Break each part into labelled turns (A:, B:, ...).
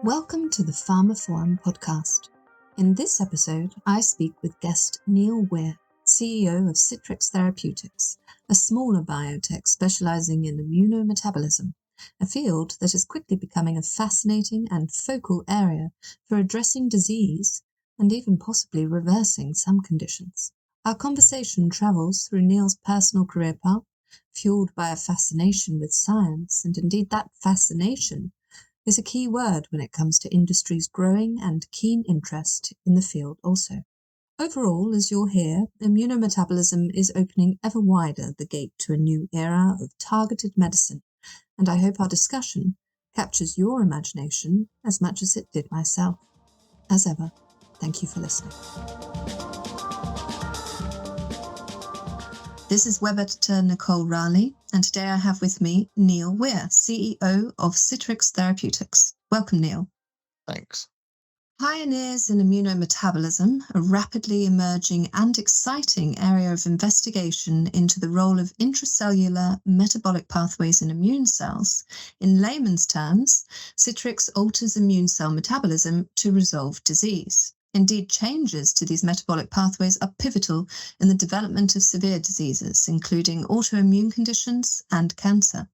A: Welcome to the pharmaphorum podcast. In this episode, I speak with guest Neil Weir, CEO of Sitryx Therapeutics, a smaller biotech specialising in immunometabolism, a field that is quickly becoming a fascinating and focal area for addressing disease and even possibly reversing some conditions. Our conversation travels through Neil's personal career path, fueled by a fascination with science, and indeed that fascination is a key word when it comes to industry's growing and keen interest in the field also. Overall, as you'll hear, immunometabolism is opening ever wider the gate to a new era of targeted medicine, and I hope our discussion captures your imagination as much as it did myself. As ever, thank you for listening. This is web editor Nicole Raleigh, and today I have with me Neil Weir, CEO of Sitryx Therapeutics. Welcome, Neil.
B: Thanks.
A: Pioneers in immunometabolism, a rapidly emerging and exciting area of investigation into the role of intracellular metabolic pathways in immune cells. In layman's terms, Sitryx alters immune cell metabolism to resolve disease. Indeed, changes to these metabolic pathways are pivotal in the development of severe diseases, including autoimmune conditions and cancer.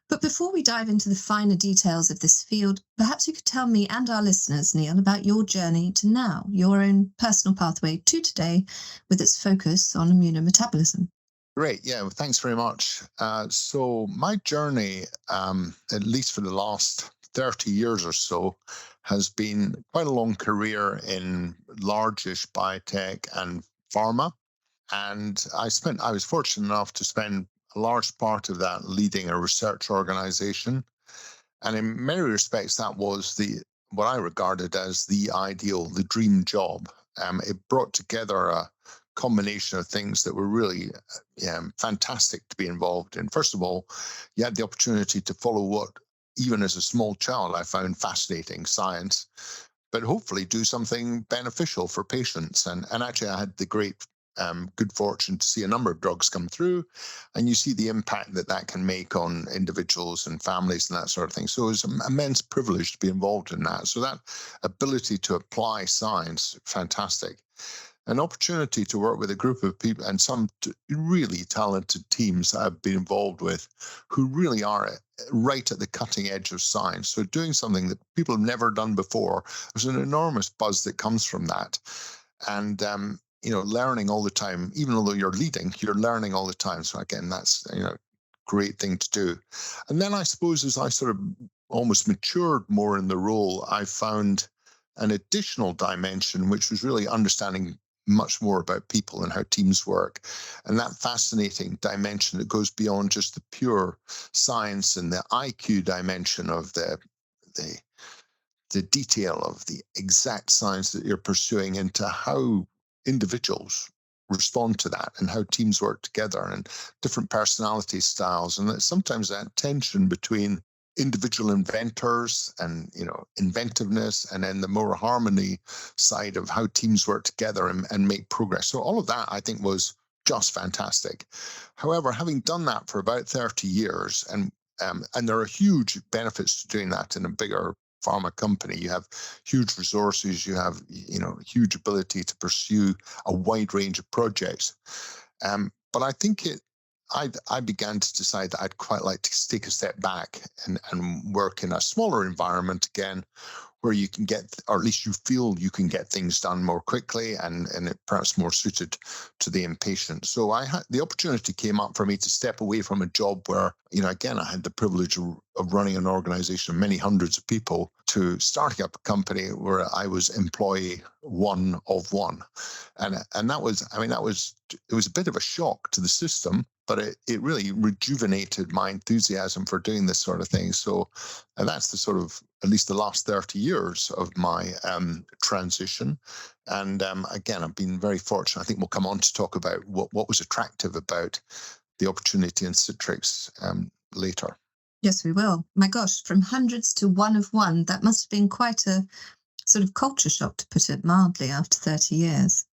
A: But before we dive into the finer details of this field, perhaps you could tell me and our listeners, Neil, about your journey to now, your own personal pathway to today, with its focus on immunometabolism.
B: Great. Yeah, well, thanks very much. So my journey, at least for the last 30 years or so, has been quite a long career in largish biotech and pharma. And I was fortunate enough to spend a large part of that leading a research organization. And in many respects, that was what I regarded as the ideal, the dream job. It brought together a combination of things that were really fantastic to be involved in. First of all, you had the opportunity to follow what, even as a small child, I found fascinating science, but hopefully do something beneficial for patients. And actually, I had the great good fortune to see a number of drugs come through, and you see the impact that can make on individuals and families and that sort of thing. So it was an immense privilege to be involved in that. So that ability to apply science, fantastic. An opportunity to work with a group of people and some really talented teams that I've been involved with who really are right at the cutting edge of science. So doing something that people have never done before, there's an enormous buzz that comes from that. And, learning all the time, even though you're leading, you're learning all the time. So again, that's, great thing to do. And then I suppose as I sort of almost matured more in the role, I found an additional dimension, which was really understanding much more about people and how teams work. And that fascinating dimension that goes beyond just the pure science and the IQ dimension of the detail of the exact science that you're pursuing into how individuals respond to that and how teams work together and different personality styles. And sometimes that tension between individual inventors and inventiveness, and then the more harmony side of how teams work together and make progress. So all of that, I think, was just fantastic. However, having done that for about 30 years, and there are huge benefits to doing that in a bigger pharma company. You have huge resources, you have huge ability to pursue a wide range of projects. But I think I began to decide that I'd quite like to take a step back and work in a smaller environment again, where you can get, or at least you feel you can get things done more quickly and it perhaps more suited to the impatient. So the opportunity came up for me to step away from a job where, again, I had the privilege of running an organization of many hundreds of people, to starting up a company where I was employee one of one. And that was it was a bit of a shock to the system, but it really rejuvenated my enthusiasm for doing this sort of thing. So, and that's the sort of, at least the last 30 years of my transition. And again, I've been very fortunate. I think we'll come on to talk about what was attractive about the opportunity in Sitryx later.
A: Yes, we will. My gosh, from hundreds to one of one, that must have been quite a sort of culture shock, to put it mildly, after 30 years.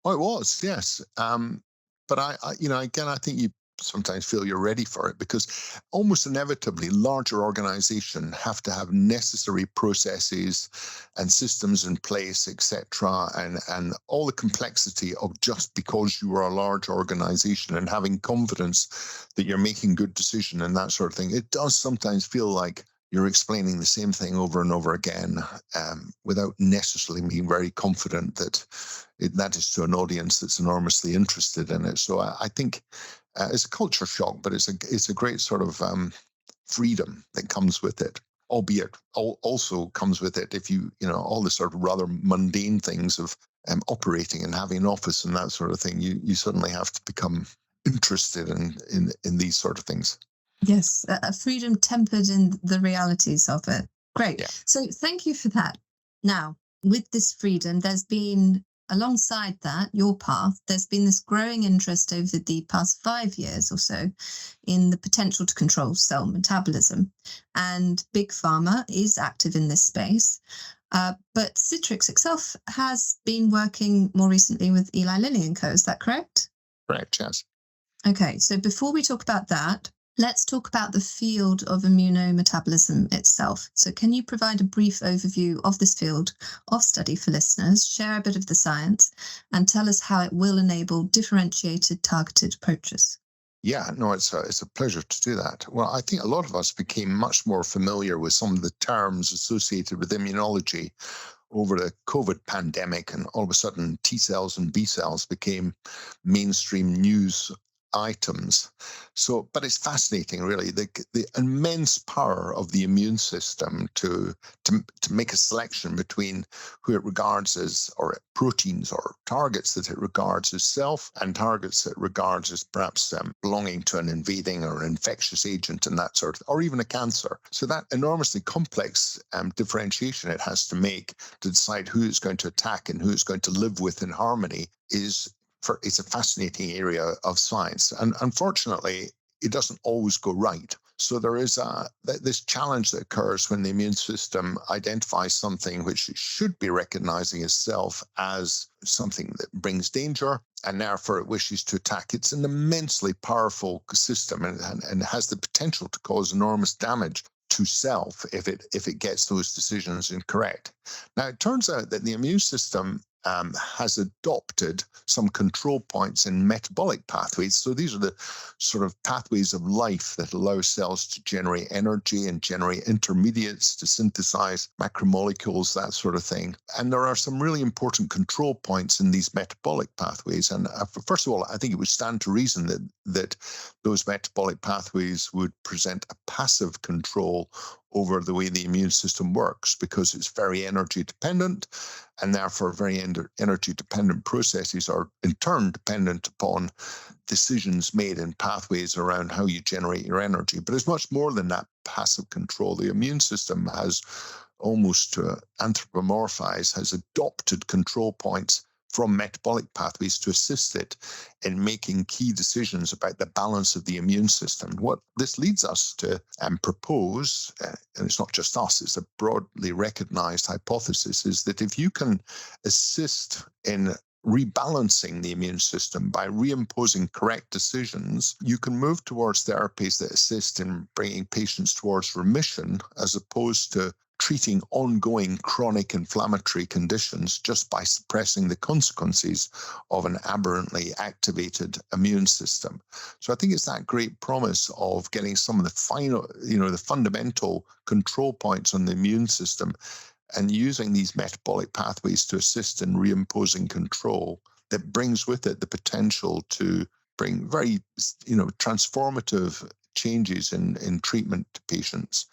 B: Oh, it was, yes. But I again, I think you sometimes feel you're ready for it, because almost inevitably larger organizations have to have necessary processes and systems in place, etc., and all the complexity of just because you are a large organization and having confidence that you're making good decision and that sort of thing. It does sometimes feel like you're explaining the same thing over and over again, without necessarily being very confident that that is to an audience that's enormously interested in it. So I think it's a culture shock, but it's a great sort of freedom that comes with it. Albeit, also comes with it, if you all the sort of rather mundane things of operating and having an office and that sort of thing. You suddenly have to become interested in these sort of things.
A: Yes, a freedom tempered in the realities of it. Great.
B: Yeah.
A: So thank you for that. Now, with this freedom, there's been, alongside that, your path, there's been this growing interest over the past 5 years or so in the potential to control cell metabolism. And Big Pharma is active in this space. But Sitryx itself has been working more recently with Eli Lilly and Co. Is that correct?
B: Correct, yes.
A: Okay, so before we talk about that, let's talk about the field of immunometabolism itself. So can you provide a brief overview of this field of study for listeners, share a bit of the science, and tell us how it will enable differentiated targeted approaches?
B: Yeah, no, it's a pleasure to do that. Well, I think a lot of us became much more familiar with some of the terms associated with immunology over the COVID pandemic, and all of a sudden T cells and B cells became mainstream news items. So, but it's fascinating, really, the immense power of the immune system to make a selection between who it regards as, or proteins or targets that it regards as self, and targets that it regards as perhaps belonging to an invading or an infectious agent and that sort of, or even a cancer. So that enormously complex differentiation it has to make to decide who it's going to attack and who it's going to live with in harmony it's a fascinating area of science. And unfortunately, it doesn't always go right. So there is this challenge that occurs when the immune system identifies something which it should be recognizing as self as something that brings danger, and therefore it wishes to attack. It's an immensely powerful system and has the potential to cause enormous damage to self if it gets those decisions incorrect. Now, it turns out that the immune system has adopted some control points in metabolic pathways. So these are the sort of pathways of life that allow cells to generate energy and generate intermediates to synthesize macromolecules, that sort of thing. And there are some really important control points in these metabolic pathways. And first of all, I think it would stand to reason that those metabolic pathways would present a passive control over the way the immune system works, because it's very energy dependent, and therefore very energy dependent processes are in turn dependent upon decisions made in pathways around how you generate your energy. But it's much more than that passive control. The immune system has almost anthropomorphized, has adopted control points from metabolic pathways to assist it in making key decisions about the balance of the immune system. What this leads us to propose, and it's not just us, it's a broadly recognized hypothesis, is that if you can assist in rebalancing the immune system by reimposing correct decisions, you can move towards therapies that assist in bringing patients towards remission, as opposed to treating ongoing chronic inflammatory conditions just by suppressing the consequences of an aberrantly activated immune system. So I think it's that great promise of getting some of the the fundamental control points on the immune system and using these metabolic pathways to assist in reimposing control that brings with it the potential to bring very, transformative changes in treatment to patients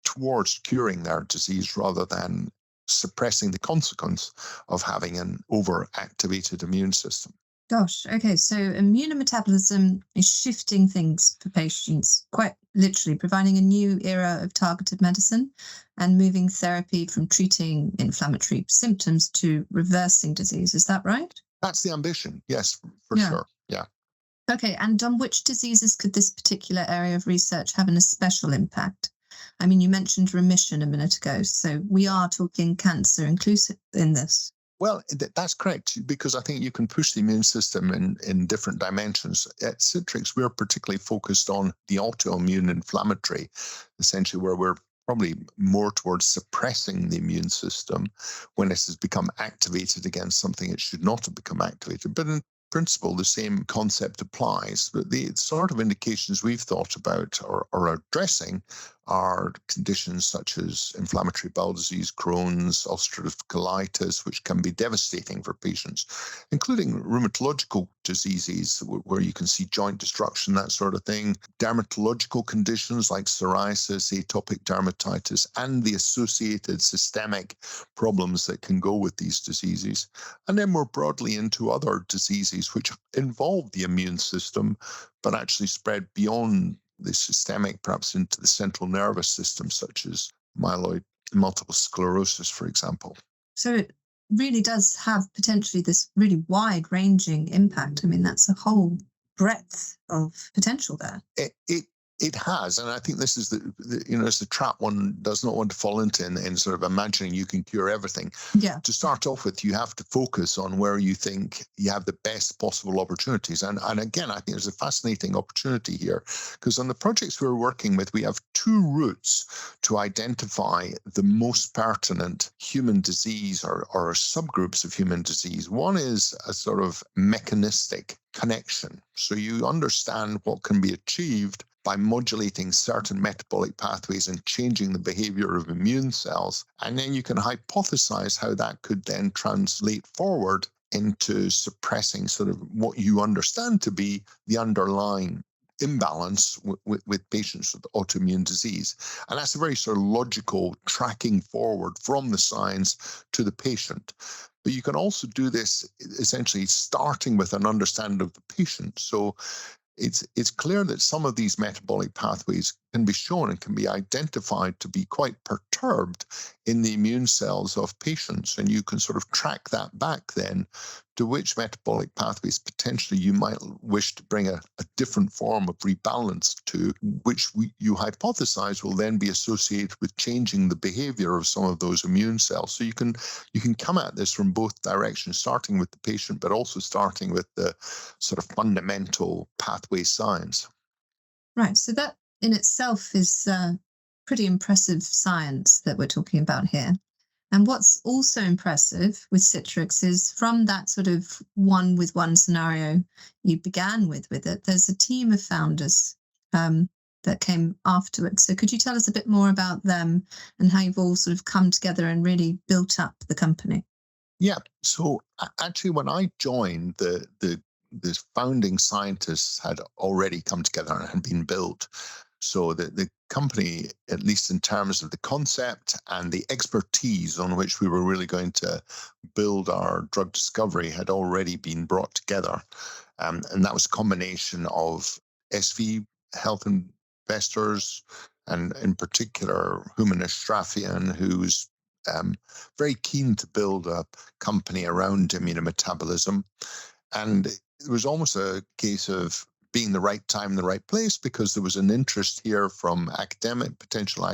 B: towards curing their disease, rather than suppressing the consequence of having an overactivated immune system.
A: Gosh, okay, so immunometabolism is shifting things for patients, quite literally providing a new era of targeted medicine and moving therapy from treating inflammatory symptoms to reversing disease. Is that right?
B: That's the ambition, yes, for sure. Yeah.
A: Okay, and on which diseases could this particular area of research have an especial impact? I mean, you mentioned remission a minute ago, so we are talking cancer inclusive in this.
B: Well, that's correct, because I think you can push the immune system in different dimensions. At Citrix, we're particularly focused on the autoimmune inflammatory, essentially where we're probably more towards suppressing the immune system when it has become activated against something it should not have become activated. But in principle, the same concept applies. But the sort of indications we've thought about or are addressing are conditions such as inflammatory bowel disease, Crohn's, ulcerative colitis, which can be devastating for patients, including rheumatological diseases where you can see joint destruction, that sort of thing, dermatological conditions like psoriasis, atopic dermatitis, and the associated systemic problems that can go with these diseases, and then more broadly into other diseases which involve the immune system, but actually spread beyond the systemic, perhaps into the central nervous system, such as myeloid multiple sclerosis, for example.
A: So it really does have potentially this really wide ranging impact. I mean, that's a whole breadth of potential there.
B: It has, and I think this is it's the trap one does not want to fall into in sort of imagining you can cure everything.
A: Yeah.
B: To start off with, you have to focus on where you think you have the best possible opportunities. And again, I think there's a fascinating opportunity here, because on the projects we're working with, we have two routes to identify the most pertinent human disease or subgroups of human disease. One is a sort of mechanistic connection. So you understand what can be achieved by modulating certain metabolic pathways and changing the behavior of immune cells. And then you can hypothesize how that could then translate forward into suppressing sort of what you understand to be the underlying imbalance with patients with autoimmune disease. And that's a very sort of logical tracking forward from the science to the patient. But you can also do this essentially starting with an understanding of the patient. So it's clear that some of these metabolic pathways can be shown and can be identified to be quite perturbed in the immune cells of patients. And you can sort of track that back then to which metabolic pathways potentially you might wish to bring a different form of rebalance to, which you hypothesize will then be associated with changing the behavior of some of those immune cells. So you can come at this from both directions, starting with the patient, but also starting with the sort of fundamental pathway science.
A: Right. So that in itself is pretty impressive science that we're talking about here. And what's also impressive with Sitryx is from that sort of one scenario you began with it, there's a team of founders that came afterwards. So could you tell us a bit more about them and how you've all sort of come together and really built up the company?
B: Yeah. So actually, when I joined, the founding scientists had already come together and had been built. So the company, at least in terms of the concept and the expertise on which we were really going to build our drug discovery, had already been brought together. And that was a combination of SV health investors, and in particular, Human Ashrafian, who's very keen to build a company around immunometabolism. And it was almost a case of being the right time, the right place, because there was an interest here from academic, potential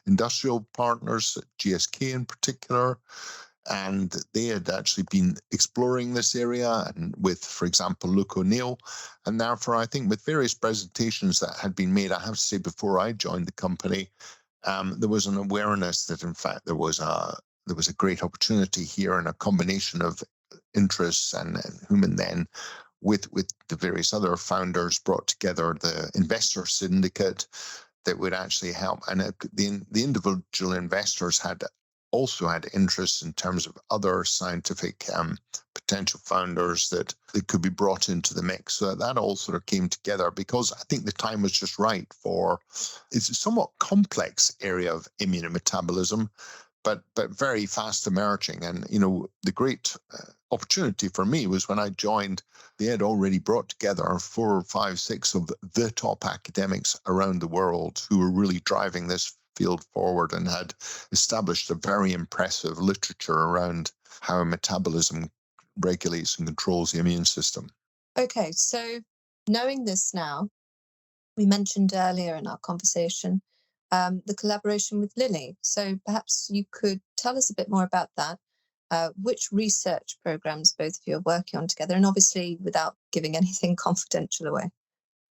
B: industrial partners, GSK in particular. And they had actually been exploring this area, and with, for example, Luke O'Neill. And therefore, I think with various presentations that had been made, I have to say, before I joined the company, there was an awareness that, in fact, there was a great opportunity here, and a combination of interests, and Human then, with the various other founders, brought together the investor syndicate that would actually help. And the individual investors had also had interests in terms of other scientific potential founders that could be brought into the mix. So that all sort of came together because I think the time was just right for, it's a somewhat complex area of immunometabolism, but very fast emerging. And, the great opportunity for me was when I joined, they had already brought together 4, 5, 6 of the top academics around the world who were really driving this field forward, and had established a very impressive literature around how metabolism regulates and controls the immune system.
A: Okay, so knowing this now, we mentioned earlier in our conversation the collaboration with Lilly. So perhaps you could tell us a bit more about that which research programs both of you are working on together, and obviously without giving anything confidential away.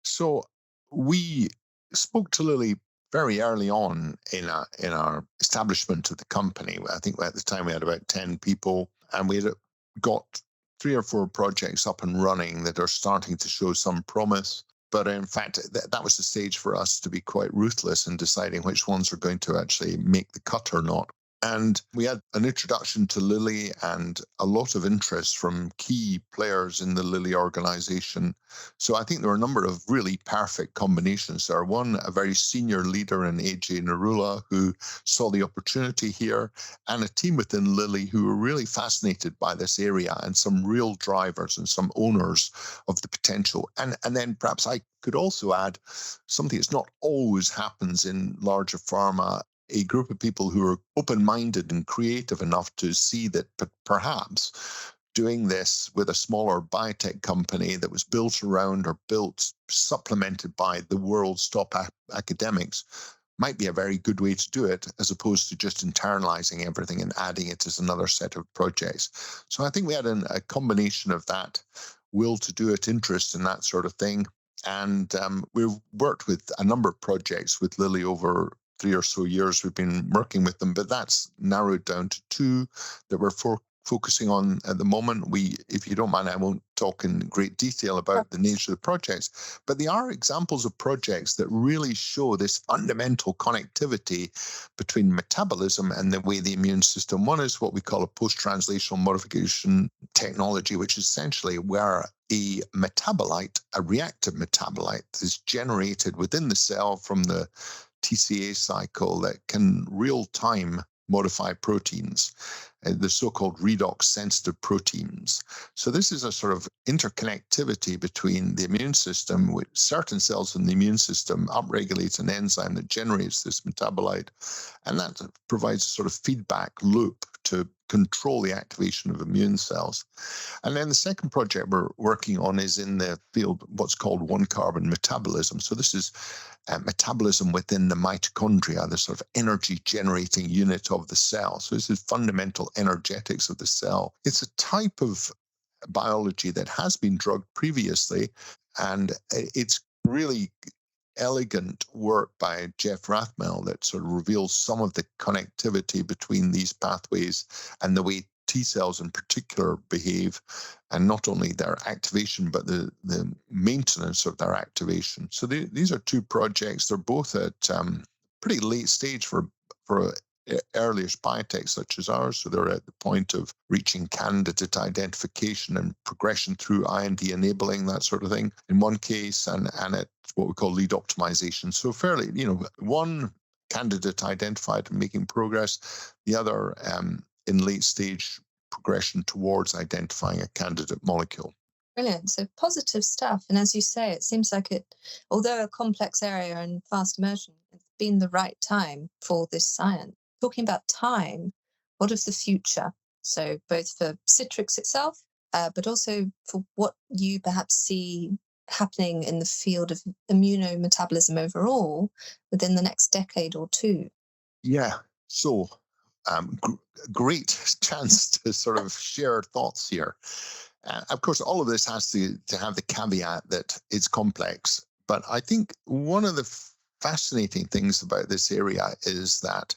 B: So we spoke to Lily very early on in our establishment of the company. I think at the time we had about 10 people, and we had got 3 or 4 projects up and running that are starting to show some promise. But in fact, that was the stage for us to be quite ruthless in deciding which ones are going to actually make the cut or not. And we had an introduction to Lilly and a lot of interest from key players in the Lilly organization. So I think there were a number of really perfect combinations there. One, a very senior leader in AJ Narula, who saw the opportunity here, and a team within Lilly who were really fascinated by this area and some real drivers and some owners of the potential. And then perhaps I could also add something that's not always happens in larger pharma, a group of people who are open-minded and creative enough to see that perhaps doing this with a smaller biotech company that was built around or built supplemented by the world's top academics might be a very good way to do it, as opposed to just internalizing everything and adding it as another set of projects. So I think we had a combination of that will to do it, interest in that sort of thing. And we've worked with a number of projects with Lilly over 3 or so years. We've been working with them, but that's narrowed down to 2 that we're focusing on at the moment. If you don't mind, I won't talk in great detail about the nature of the projects, but they are examples of projects that really show this fundamental connectivity between metabolism and the way the immune system. One is what we call a post-translational modification technology, which is essentially where a metabolite, a reactive metabolite, is generated within the cell from the TCA cycle that can real-time modify proteins, the so-called redox sensitive proteins. So this is a sort of interconnectivity between the immune system, with certain cells in the immune system upregulate an enzyme that generates this metabolite, and that provides a sort of feedback loop to control the activation of immune cells. And then the second project we're working on is in the field, what's called one-carbon metabolism. So this is metabolism within the mitochondria, the sort of energy generating unit of the cell. So this is fundamental energetics of the cell. It's a type of biology that has been drugged previously, and it's really elegant work by Jeff Rathmel that sort of reveals some of the connectivity between these pathways and the way T cells in particular behave, and not only their activation, but the maintenance of their activation. So these are 2 projects. They're both at pretty late stage for earliest biotech such as ours. So they're at the point of reaching candidate identification and progression through IND enabling, that sort of thing, in one case, and at what we call lead optimization. So fairly, one candidate identified and making progress, the other in late stage progression towards identifying a candidate molecule.
A: Brilliant. So positive stuff. And as you say, it seems like it, although a complex area and fast emerging, it's been the right time for this science. Talking about time, what of the future? So both for Sitryx itself, but also for what you perhaps see happening in the field of immunometabolism overall within the next decade or 2.
B: Yeah. So great chance to sort of share thoughts here. Of course, all of this has to have the caveat that it's complex. But I think one of the fascinating things about this area is that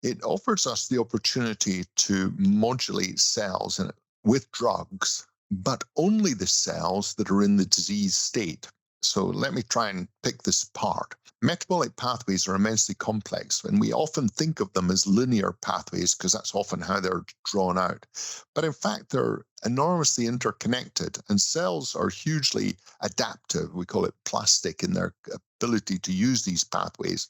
B: it offers us the opportunity to modulate cells with drugs, but only the cells that are in the disease state. So let me try and pick this apart. Metabolic pathways are immensely complex, and we often think of them as linear pathways because that's often how they're drawn out. But in fact, they're enormously interconnected, and cells are hugely adaptive. We call it plastic in their ability to use these pathways.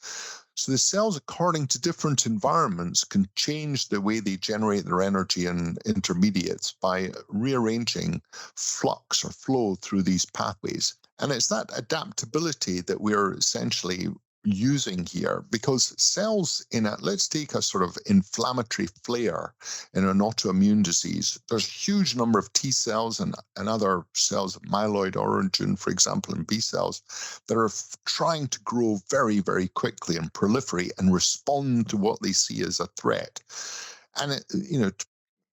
B: So the cells, according to different environments, can change the way they generate their energy and intermediates by rearranging flux or flow through these pathways. And it's that adaptability that we're essentially using here, because cells let's take a sort of inflammatory flare in an autoimmune disease. There's a huge number of T cells and other cells of myeloid origin, for example, and B cells that are trying to grow very, very quickly and proliferate and respond to what they see as a threat. And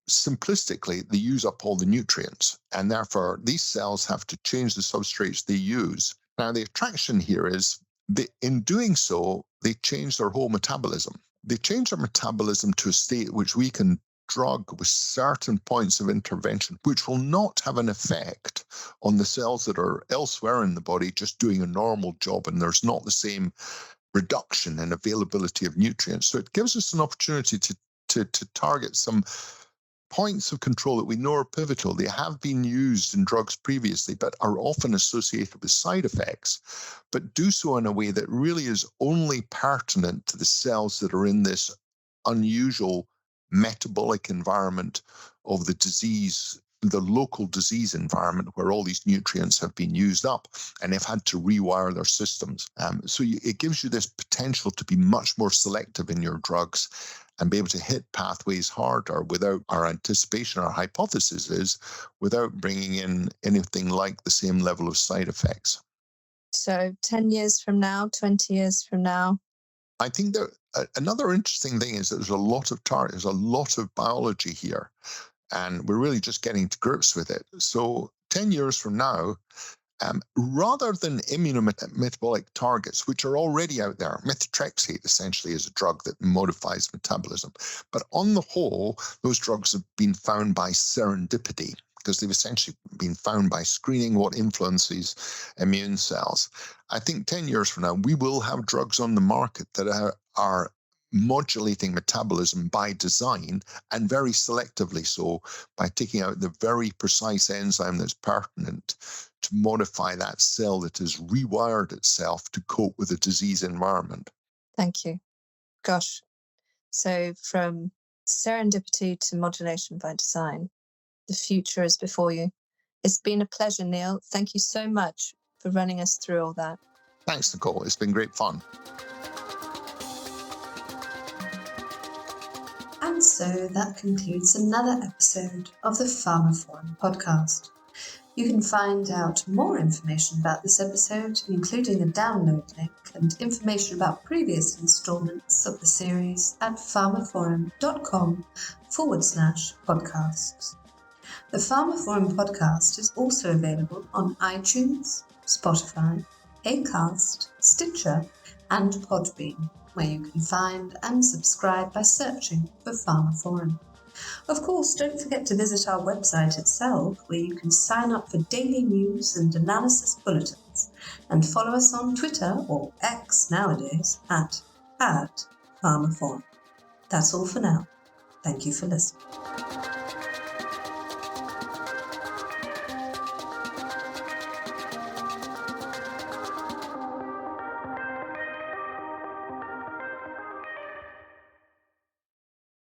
B: simplistically, they use up all the nutrients, and therefore these cells have to change the substrates they use. Now, the attraction here is that in doing so, they change their whole metabolism. They change their metabolism to a state which we can drug with certain points of intervention, which will not have an effect on the cells that are elsewhere in the body just doing a normal job, and there's not the same reduction in availability of nutrients. So it gives us an opportunity to target some points of control that we know are pivotal. They have been used in drugs previously, but are often associated with side effects, but do so in a way that really is only pertinent to the cells that are in this unusual metabolic environment of the disease, the local disease environment where all these nutrients have been used up and have had to rewire their systems. It gives you this potential to be much more selective in your drugs and be able to hit pathways harder without our anticipation, our hypothesis is, without bringing in anything like the same level of side effects.
A: So 10 years from now, 20 years from now?
B: I think that another interesting thing is that there's a lot of biology here, and we're really just getting to grips with it. So 10 years from now, rather than immunometabolic targets, which are already out there, methotrexate essentially is a drug that modifies metabolism. But on the whole, those drugs have been found by serendipity, because they've essentially been found by screening what influences immune cells. I think 10 years from now, we will have drugs on the market that are modulating metabolism by design, and very selectively so, by taking out the very precise enzyme that's pertinent to modify that cell that has rewired itself to cope with a disease environment.
A: Thank you. Gosh. So from serendipity to modulation by design, the future is before you. It's been a pleasure, Neil. Thank you so much for running us through all that.
B: Thanks, Nicole. It's been great fun.
A: And so that concludes another episode of the pharmaphorum podcast. You can find out more information about this episode, including a download link and information about previous installments of the series at pharmaphorum.com/podcasts. The pharmaphorum podcast is also available on iTunes, Spotify, Acast, Stitcher, and Podbean, where you can find and subscribe by searching for pharmaphorum. Of course, don't forget to visit our website itself, where you can sign up for daily news and analysis bulletins, and follow us on Twitter, or X nowadays, at pharmaphorum. That's all for now. Thank you for listening.